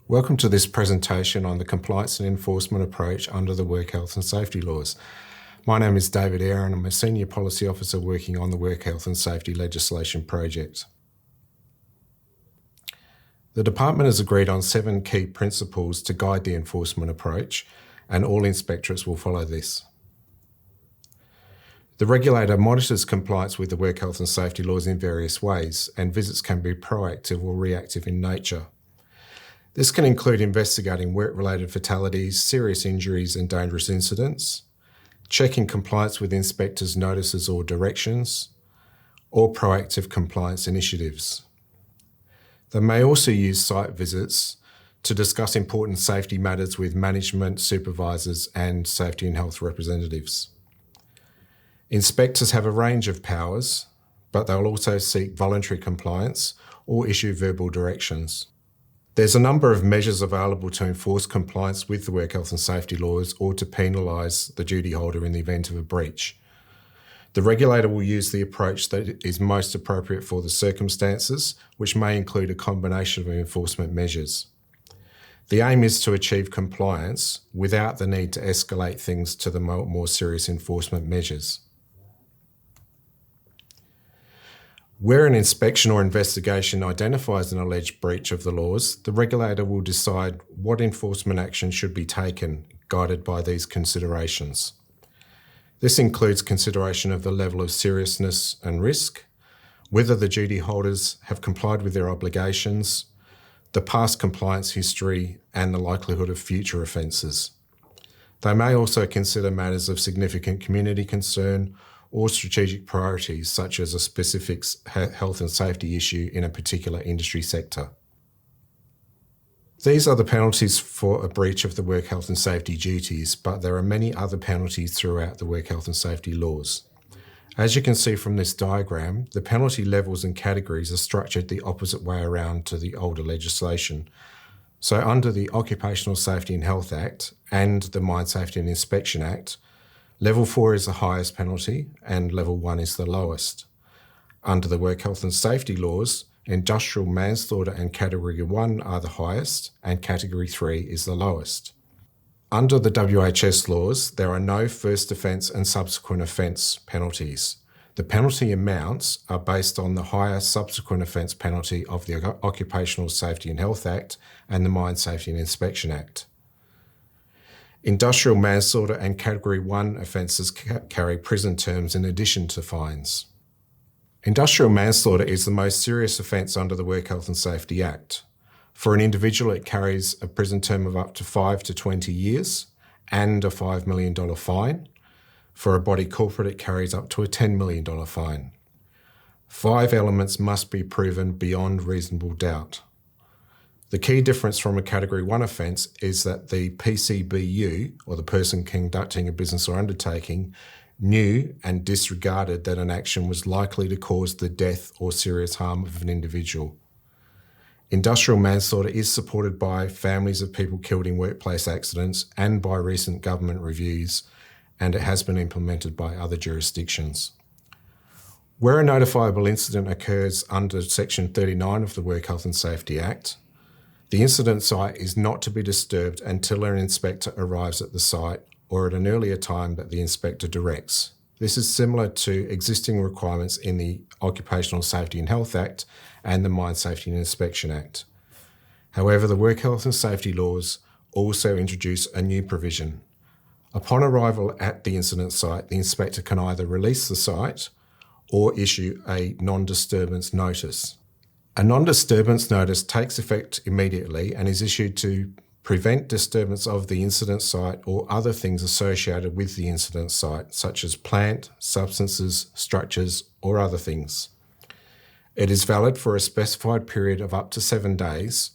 Welcome to this presentation on the compliance and enforcement approach under the work health and safety laws. My name is David Eyre and I'm a Senior Policy Officer working on the Work Health and Safety Legislation project. The Department has agreed on 7 key principles to guide the enforcement approach, and all inspectorates will follow this. The regulator monitors compliance with the work health and safety laws in various ways, and visits can be proactive or reactive in nature. This can include investigating work-related fatalities, serious injuries and dangerous incidents, checking compliance with inspectors' notices or directions, or proactive compliance initiatives. They may also use site visits to discuss important safety matters with management, supervisors and safety and health representatives. Inspectors have a range of powers, but they'll also seek voluntary compliance or issue verbal directions. There's a number of measures available to enforce compliance with the work health and safety laws or to penalise the duty holder in the event of a breach. The regulator will use the approach that is most appropriate for the circumstances, which may include a combination of enforcement measures. The aim is to achieve compliance without the need to escalate things to the more serious enforcement measures. Where an inspection or investigation identifies an alleged breach of the laws, the regulator will decide what enforcement action should be taken, guided by these considerations. This includes consideration of the level of seriousness and risk, whether the duty holders have complied with their obligations, the past compliance history, and the likelihood of future offences. They may also consider matters of significant community concern or strategic priorities, such as a specific health and safety issue in a particular industry sector. These are the penalties for a breach of the work health and safety duties, but there are many other penalties throughout the work health and safety laws. As you can see from this diagram, the penalty levels and categories are structured the opposite way around to the older legislation. So under the Occupational Safety and Health Act and the Mine Safety and Inspection Act, Level 4 is the highest penalty and Level 1 is the lowest. Under the work health and safety laws, industrial manslaughter and Category 1 are the highest and Category 3 is the lowest. Under the WHS laws, there are no first offence and subsequent offence penalties. The penalty amounts are based on the higher subsequent offence penalty of the Occupational Safety and Health Act and the Mine Safety and Inspection Act. Industrial manslaughter and Category 1 offences carry prison terms in addition to fines. Industrial manslaughter is the most serious offence under the Work Health and Safety Act. For an individual, it carries a prison term of up to 5 to 20 years and a $5 million fine. For a body corporate, it carries up to a $10 million fine. 5 elements must be proven beyond reasonable doubt. The key difference from a Category 1 offence is that the PCBU, or the person conducting a business or undertaking, knew and disregarded that an action was likely to cause the death or serious harm of an individual. Industrial manslaughter is supported by families of people killed in workplace accidents and by recent government reviews, and it has been implemented by other jurisdictions. Where a notifiable incident occurs under Section 39 of the Work Health and Safety Act, the incident site is not to be disturbed until an inspector arrives at the site or at an earlier time that the inspector directs. This is similar to existing requirements in the Occupational Safety and Health Act and the Mine Safety and Inspection Act. However, the Work Health and Safety laws also introduce a new provision. Upon arrival at the incident site, the inspector can either release the site or issue a non-disturbance notice. A non-disturbance notice takes effect immediately and is issued to prevent disturbance of the incident site or other things associated with the incident site, such as plant, substances, structures, or other things. It is valid for a specified period of up to 7 days,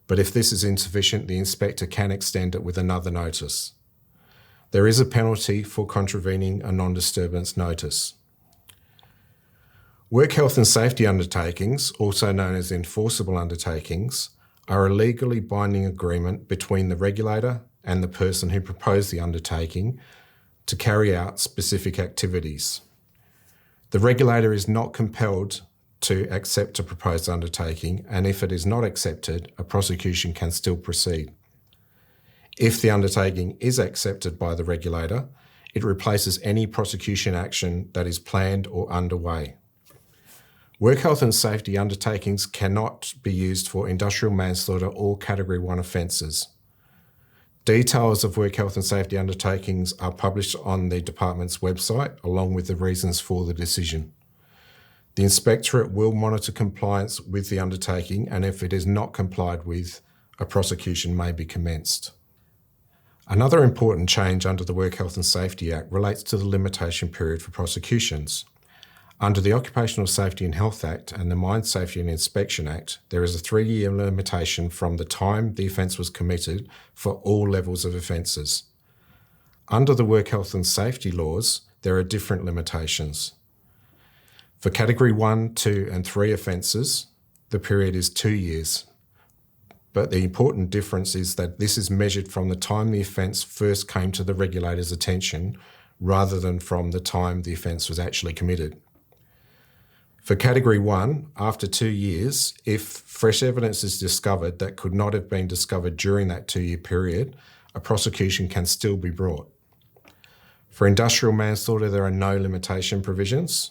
but if this is insufficient, the inspector can extend it with another notice. There is a penalty for contravening a non-disturbance notice. Work health and safety undertakings, also known as enforceable undertakings, are a legally binding agreement between the regulator and the person who proposed the undertaking to carry out specific activities. The regulator is not compelled to accept a proposed undertaking, and if it is not accepted, a prosecution can still proceed. If the undertaking is accepted by the regulator, it replaces any prosecution action that is planned or underway. Work health and safety undertakings cannot be used for industrial manslaughter or Category 1 offences. Details of work health and safety undertakings are published on the department's website, along with the reasons for the decision. The inspectorate will monitor compliance with the undertaking, and if it is not complied with, a prosecution may be commenced. Another important change under the Work Health and Safety Act relates to the limitation period for prosecutions. Under the Occupational Safety and Health Act and the Mine Safety and Inspection Act, there is a 3-year limitation from the time the offence was committed for all levels of offences. Under the Work Health and Safety laws, there are different limitations. For Category 1, 2 and 3 offences, the period is 2 years. But the important difference is that this is measured from the time the offence first came to the regulator's attention, rather than from the time the offence was actually committed. For Category 1, after 2 years, if fresh evidence is discovered that could not have been discovered during that 2-year period, a prosecution can still be brought. For industrial manslaughter, there are no limitation provisions.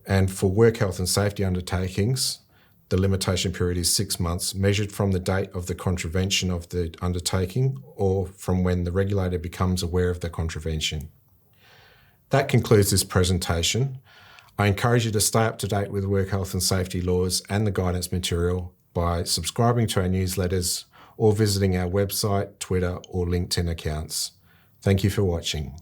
And for work health and safety undertakings, the limitation period is 6 months, measured from the date of the contravention of the undertaking or from when the regulator becomes aware of the contravention. That concludes this presentation. I encourage you to stay up to date with work health and safety laws and the guidance material by subscribing to our newsletters or visiting our website, Twitter or LinkedIn accounts. Thank you for watching.